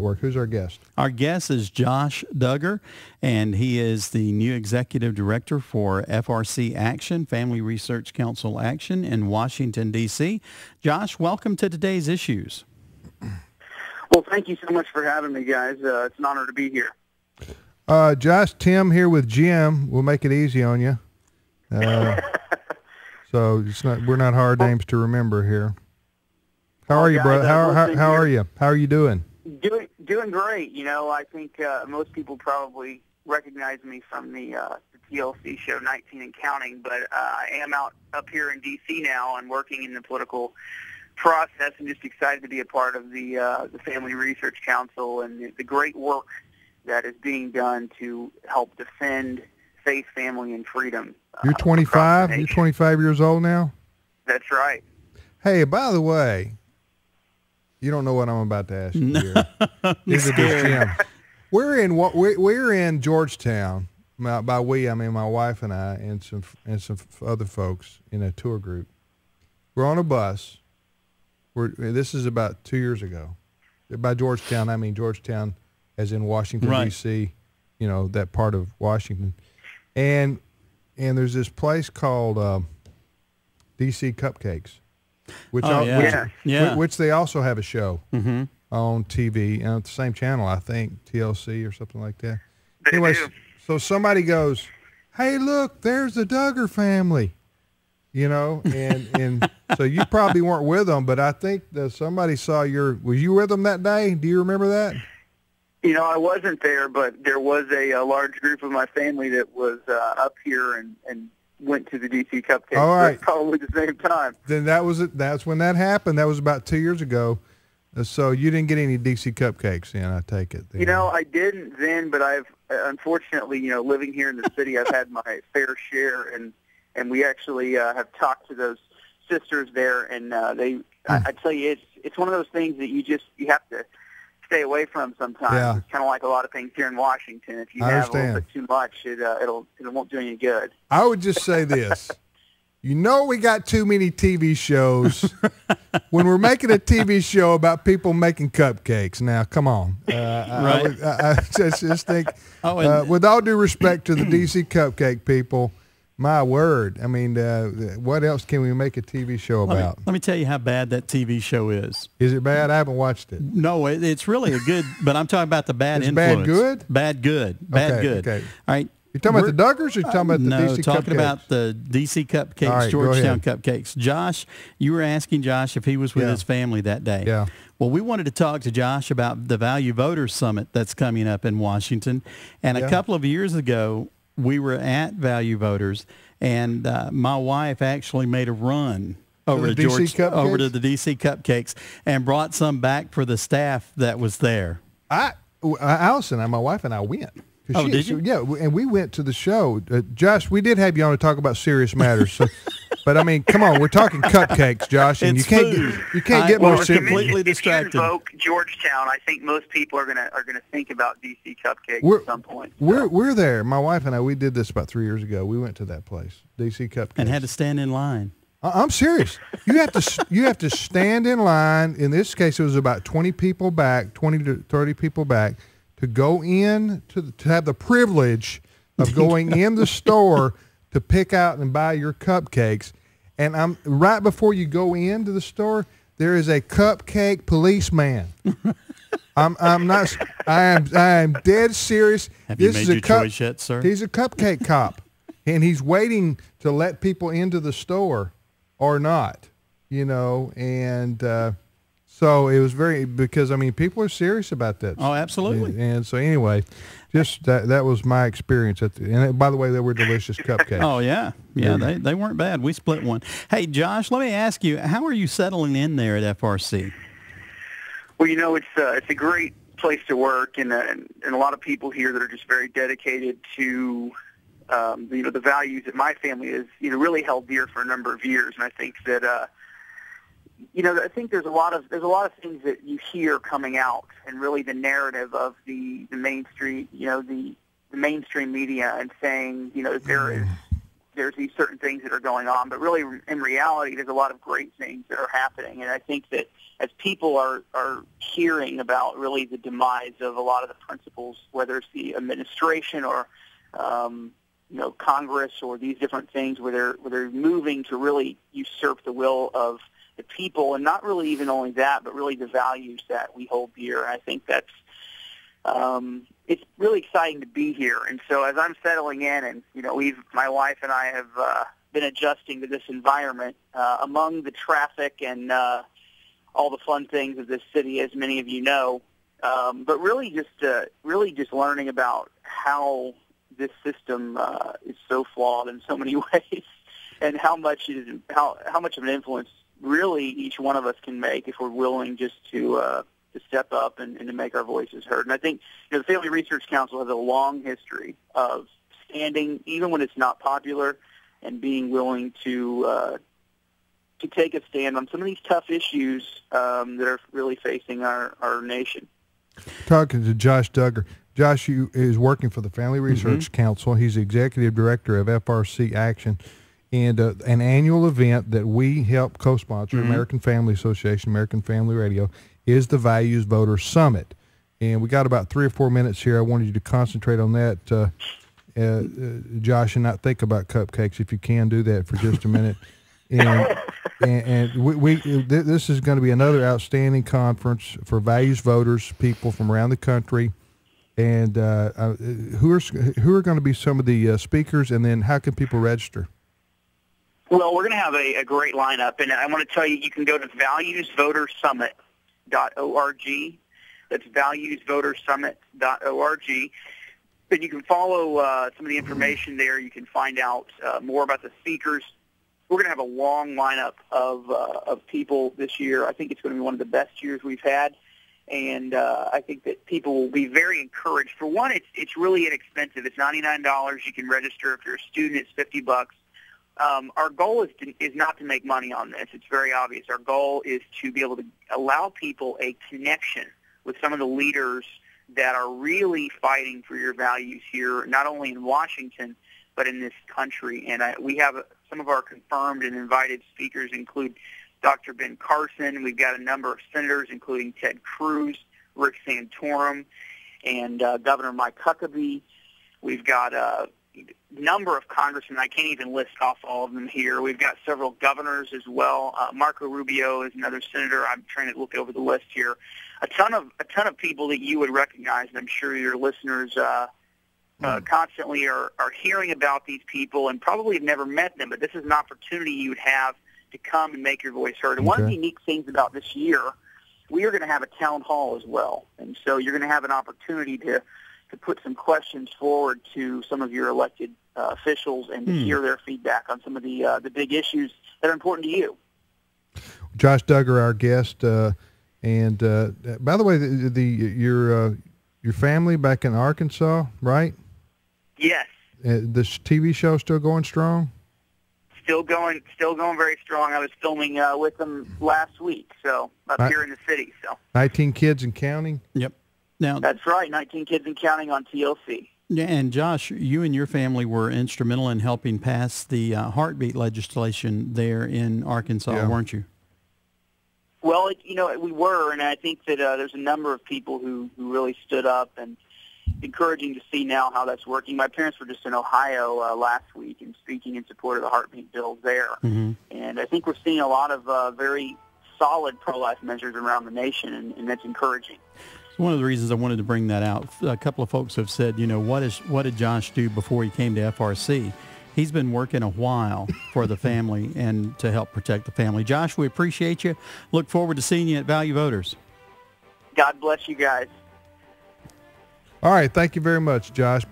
Who's our guest? Our guest is Josh Duggar, and he is the new executive director for FRC Action, Family Research Council Action in Washington, D.C. Josh, welcome to today's Issues. Well, thank you so much for having me, guys. It's an honor to be here. Josh, Tim here with Jim. We'll make it easy on you. So we're not hard names to remember here. How are you, brother? How are you? How are you doing? Doing great. You know, I think most people probably recognize me from the TLC show 19 and Counting, but I am up here in D.C. now and working in the political process, and just excited to be a part of the Family Research Council and the great work that is being done to help defend faith, family, and freedom. You're 25? You're 25 years old now? That's right. Hey, by the way, you don't know what I'm about to ask you here. Neither does Jim. We're in Georgetown. By we, I mean my wife and I and some other folks in a tour group. We're on a bus. This is about 2 years ago. By Georgetown, I mean Georgetown as in Washington, right. D.C., you know, that part of Washington. And there's this place called D.C. Cupcakes. Which they also have a show on TV and the same channel, I think, TLC or something like that. Anyway, so somebody goes, "Hey, look, there's the Duggar family," you know, and so you probably weren't with them, but I think that somebody saw was you with them that day? Do you remember that? You know, I wasn't there, but there was a large group of my family that was up here and went to the D.C. Cupcakes. All right. Probably the same time. Then that was it. That's when that happened. That was about 2 years ago. So you didn't get any D.C. Cupcakes in, I take it. You know, I didn't then, but I've unfortunately, you know, living here in the city, I've had my fair share, and we actually have talked to those sisters there, and I tell you, it's one of those things that you have to stay away from sometimes. Yeah. It's kind of like a lot of things here in Washington. If you have a little bit too much, it won't do any good. I would just say this. You know, we got too many TV shows when we're making a TV show about people making cupcakes. Now, come on. Right. I just think, with all due respect to the D.C. Cupcake people, my word. I mean, what else can we make a TV show about? Let me tell you how bad that TV show is. Is it bad? I haven't watched it. No, it's really a good, but I'm talking about the bad influence. Bad good? Bad good. Bad good. Okay. All right. You're talking about the Duggars or you're talking about the no, D.C. Cupcakes? No, talking about the D.C. Cupcakes, right, Georgetown Cupcakes. Josh, you were asking Josh if he was with his family that day. Yeah. Well, we wanted to talk to Josh about the Value Voters Summit that's coming up in Washington. And a couple of years ago, we were at Value Voters, and my wife actually made a run over to the D.C. Cupcakes and brought some back for the staff that was there. Allison and my wife and I went. Oh, did you? Yeah, and we went to the show. Josh, we did have you on to talk about serious matters. So, but I mean, come on, we're talking cupcakes, Josh, and you can't get more serious. Completely distracted. If you invoke Georgetown, I think most people are gonna think about DC Cupcakes at some point. We're there. My wife and I, we did this about 3 years ago. We went to that place, DC Cupcakes, and had to stand in line. I'm serious. You have to stand in line. In this case, it was about 20 people back, 20 to 30 people back, to go in to have the privilege of going in the store to pick out and buy your cupcakes. And I'm right before you go into the store, there is a cupcake policeman. I am dead serious. Have you made your choice yet, sir? He's a cupcake cop, and he's waiting to let people into the store or not, you know, and so it was because I mean, people are serious about that. Oh, absolutely. And so anyway, just that was my experience and by the way, they were delicious cupcakes. Oh yeah. They weren't bad. We split one. Hey, Josh, let me ask you, how are you settling in there at FRC? Well, you know, it's a great place to work, and a lot of people here that are just very dedicated to the values that my family is really held dear for a number of years, and I think that I think there's a lot of things that you hear coming out, and really the narrative of the mainstream, the mainstream media, and saying, that there's these certain things that are going on, but really in reality there's a lot of great things that are happening. And I think that as people are hearing about really the demise of a lot of the principals, whether it's the administration or Congress or these different things where they're moving to really usurp the will of the people, and not really even only that, but really the values that we hold dear. And I think that's it's really exciting to be here. And so as I'm settling in, and my wife and I have been adjusting to this environment among the traffic and all the fun things of this city, as many of you know, but really just learning about how this system is so flawed in so many ways, and how much of an influence really each one of us can make if we're willing just to step up and to make our voices heard. And I think the Family Research Council has a long history of standing, even when it's not popular, and being willing to take a stand on some of these tough issues that are really facing our nation. Talking to Josh Duggar. Josh is working for the Family Research Council. He's the executive director of FRC Action, and an annual event that we help co-sponsor, American Family Association, American Family Radio, is the Values Voter Summit. And we got about 3 or 4 minutes here. I wanted you to concentrate on that, Josh, and not think about cupcakes. If you can, do that for just a minute. And this is going to be another outstanding conference for values voters, people from around the country. And who are going to be some of the speakers, and then how can people register? Well, we're going to have a great lineup, and I want to tell you, you can go to valuesvotersummit.org. That's valuesvotersummit.org. And you can follow some of the information there. You can find out more about the speakers. We're going to have a long lineup of people this year. I think it's going to be one of the best years we've had, and I think that people will be very encouraged. For one, it's really inexpensive. It's $99. You can register. If you're a student, it's $50. Our goal is not to make money on this. It's very obvious. Our goal is to be able to allow people a connection with some of the leaders that are really fighting for your values here, not only in Washington, but in this country. And we have some of our confirmed and invited speakers include Dr. Ben Carson. We've got a number of senators, including Ted Cruz, Rick Santorum, and Governor Mike Huckabee. We've got a number of congressmen. I can't even list off all of them here. We've got several governors as well. Marco Rubio is another senator. I'm trying to look over the list here. A ton of people that you would recognize, and I'm sure your listeners constantly are hearing about these people and probably have never met them, but this is an opportunity you would have to come and make your voice heard. And one of the unique things about this year, we are going to have a town hall as well. And so you're going to have an opportunity to put some questions forward to some of your elected officials and to hear their feedback on some of the big issues that are important to you. Josh Duggar, our guest, and by the way, your family back in Arkansas, right? Yes. The TV show still going strong? Still going very strong. I was filming with them last week, so up here in the city. So 19 kids and counting. Yep. Now that's right, 19 kids and counting on TLC. Yeah, and Josh, you and your family were instrumental in helping pass the heartbeat legislation there in Arkansas, weren't you? Well, we were, and I think that there's a number of people who really stood up, and encouraging to see now how that's working. My parents were just in Ohio last week and speaking in support of the heartbeat bills there. And I think we're seeing a lot of very solid pro-life measures around the nation, and that's encouraging. One of the reasons I wanted to bring that out, a couple of folks have said, what did Josh do before he came to FRC? He's been working a while for the family and to help protect the family. Josh, we appreciate you. Look forward to seeing you at Value Voters. God bless you guys. All right. Thank you very much, Josh.